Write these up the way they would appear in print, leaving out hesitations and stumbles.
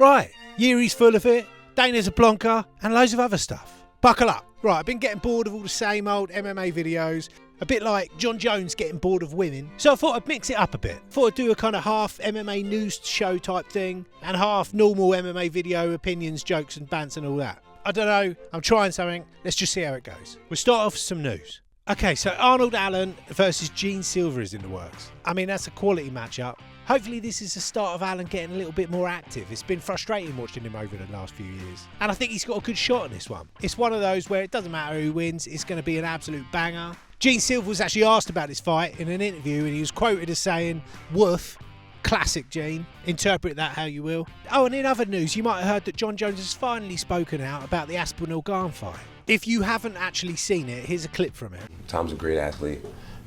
Right, Jiri's full of it, Dana's a plonker, and loads of other stuff. Buckle up. Right, I've been getting bored of all the same old MMA videos, a bit like John Jones getting bored of women. So I thought I'd mix it up a bit. Thought I'd do a kind of half MMA news show type thing, and half normal MMA video, opinions, jokes and bants and all that. I don't know, I'm trying something. Let's just see how it goes. We'll start off with some news. Okay, so Arnold Allen versus Gene Silver is in the works. I mean, that's a quality matchup. Hopefully this is the start of Allen getting a little bit more active. It's been frustrating watching him over the last few years. And I think he's got a good shot on this one. It's one of those where it doesn't matter who wins, it's going to be an absolute banger. Gene Silver was actually asked about this fight in an interview and he was quoted as saying, "Woof." Classic Gene. Interpret that how you will. Oh, and in other news, you might have heard that John Jones has finally spoken out about the Aspinall-Garn fight. If you haven't actually seen it, here's a clip from it. Tom's a great athlete,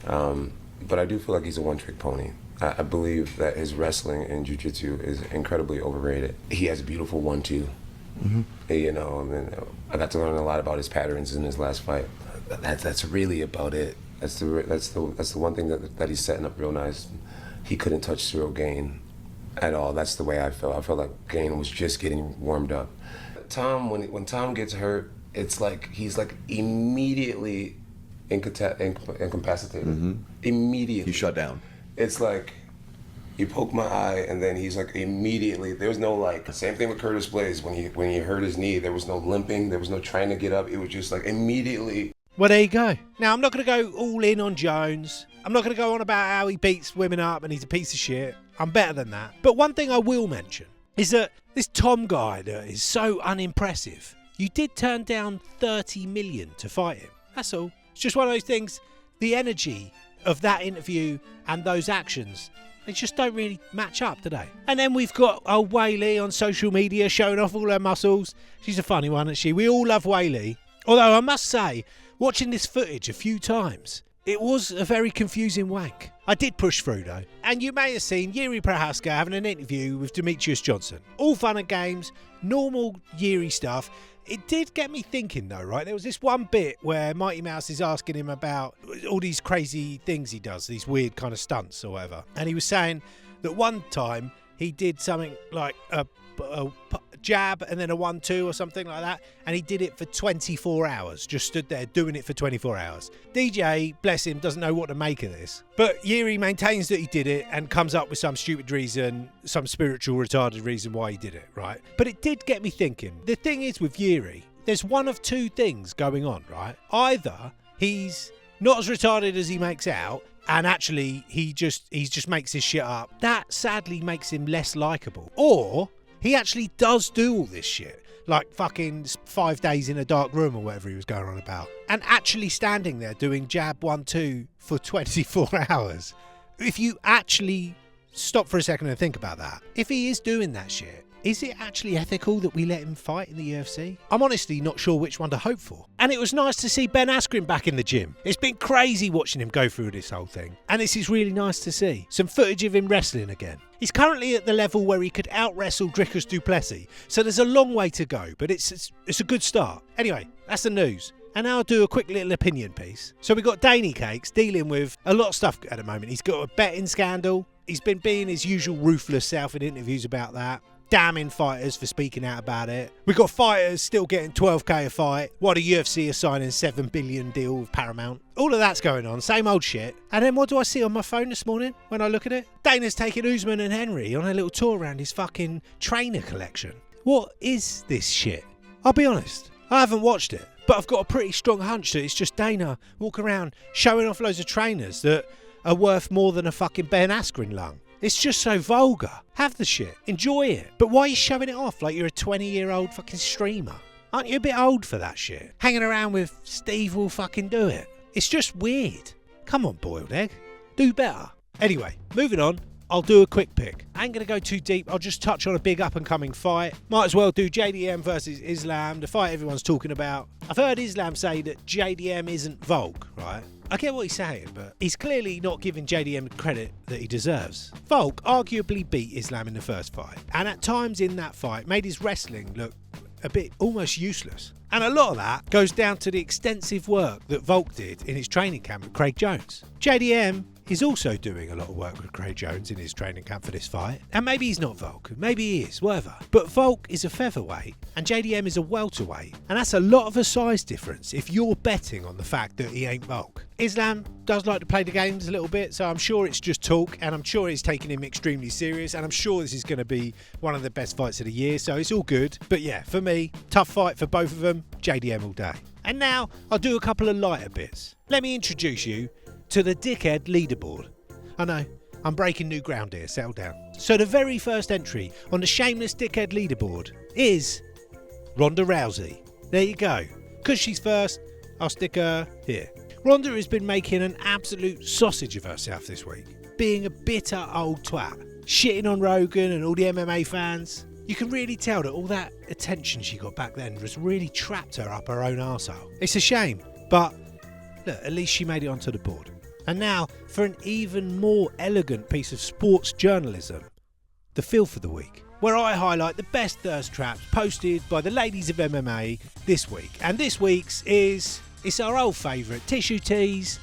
but I do feel like he's a one-trick pony. I believe that his wrestling and jiu-jitsu is incredibly overrated. He has a beautiful 1-2. You know, I mean, I got to learn a lot about his patterns in his last fight. That's really about it. That's the one thing that he's setting up real nice. He couldn't touch Cyril Gane at all. That's the way I felt. I felt like Gane was just getting warmed up. Tom, when Tom gets hurt, it's like he's like immediately incapacitated. Immediately. He shut down. It's like you poke my eye and then he's like immediately. There was no like, same thing with Curtis Blaze. When he hurt his knee, there was no limping, there was no trying to get up. It was just like immediately. Well, there you go. Now, I'm not going to go all in on Jones. I'm not going to go on about how he beats women up and he's a piece of shit. I'm better than that. But one thing I will mention is that this Tom guy that is so unimpressive, you did turn down 30 million to fight him. That's all. It's just one of those things, the energy of that interview and those actions, they just don't really match up, do they? And then we've got old Whaley on social media showing off all her muscles. She's a funny one, isn't she? We all love Whaley. Although I must say, watching this footage a few times, it was a very confusing wank. I did push through though. And you may have seen Jiri Prohaska having an interview with Demetrius Johnson. All fun and games, normal Jiri stuff. It did get me thinking though, right? There was this one bit where Mighty Mouse is asking him about all these crazy things he does, these weird kind of stunts or whatever. And he was saying that one time he did something like a jab and then a 1-2 or something like that, and he did it for 24 hours, just stood there doing it for 24 hours. DJ, bless him, doesn't know what to make of this, but Jiri maintains that he did it and comes up with some stupid reason, some spiritual retarded reason why he did it, right? But it did get me thinking. The thing is with Jiri, there's one of two things going on, right? Either he's not as retarded as he makes out, and actually he just makes his shit up. That sadly makes him less likable. Or he actually does do all this shit, like fucking 5 days in a dark room or whatever he was going on about, and actually standing there doing jab 1-2 for 24 hours. If you actually stop for a second and think about that, if he is doing that shit, is it actually ethical that we let him fight in the UFC? I'm honestly not sure which one to hope for. And it was nice to see Ben Askren back in the gym. It's been crazy watching him go through this whole thing. And this is really nice to see. Some footage of him wrestling again. He's currently at the level where he could out-wrestle Dricus du Plessis. So there's a long way to go, but it's a good start. Anyway, that's the news. And now I'll do a quick little opinion piece. So we've got Danny Cakes dealing with a lot of stuff at the moment. He's got a betting scandal. He's been being his usual ruthless self in interviews about that. Damning fighters for speaking out about it. We've got fighters still getting 12k a fight, while the UFC are signing a $7 billion deal with Paramount. All of that's going on, same old shit. And then what do I see on my phone this morning when I look at it? Dana's taking Usman and Henry on a little tour around his fucking trainer collection. What is this shit? I'll be honest, I haven't watched it, but I've got a pretty strong hunch that it's just Dana walking around showing off loads of trainers that are worth more than a fucking Ben Askren lung. It's just so vulgar. Have the shit. Enjoy it. But why are you showing it off like you're a 20-year-old fucking streamer? Aren't you a bit old for that shit? Hanging around with Steve will fucking do it. It's just weird. Come on, boiled egg. Do better. Anyway, moving on. I'll do a quick pick. I ain't going to go too deep. I'll just touch on a big up-and-coming fight. Might as well do JDM versus Islam, the fight everyone's talking about. I've heard Islam say that JDM isn't Volk, right? I get what he's saying, but he's clearly not giving JDM the credit that he deserves. Volk arguably beat Islam in the first fight, and at times in that fight made his wrestling look a bit almost useless. And a lot of that goes down to the extensive work that Volk did in his training camp with Craig Jones. JDM is also doing a lot of work with Craig Jones in his training camp for this fight. And maybe he's not Volk, maybe he is, whatever. But Volk is a featherweight and JDM is a welterweight. And that's a lot of a size difference if you're betting on the fact that he ain't Volk. Islam does like to play the games a little bit, so I'm sure it's just talk, and I'm sure he's taking him extremely serious, and I'm sure this is going to be one of the best fights of the year, so it's all good. But yeah, for me, tough fight for both of them, JDM all day. And now I'll do a couple of lighter bits. Let me introduce you to the Dickhead leaderboard. I know, I'm breaking new ground here, settle down. So the very first entry on the Shameless Dickhead leaderboard is Ronda Rousey. There you go. Because she's first, I'll stick her here. Ronda has been making an absolute sausage of herself this week, being a bitter old twat, shitting on Rogan and all the MMA fans. You can really tell that all that attention she got back then was really trapped her up her own arsehole. It's a shame, but look, at least she made it onto the board. And now, for an even more elegant piece of sports journalism, the Filth of the Week, where I highlight the best thirst traps posted by the ladies of MMA this week. And this week's it's our old favourite, Tissue Tease,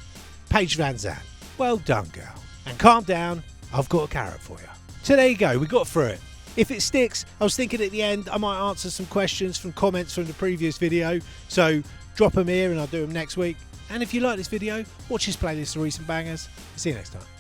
Paige Van Zandt. Well done, girl. And calm down, I've got a carrot for you. So there you go, we got through it. If it sticks, I was thinking at the end I might answer some questions from comments from the previous video, so drop them here and I'll do them next week. And if you like this video, watch this playlist of recent bangers. See you next time.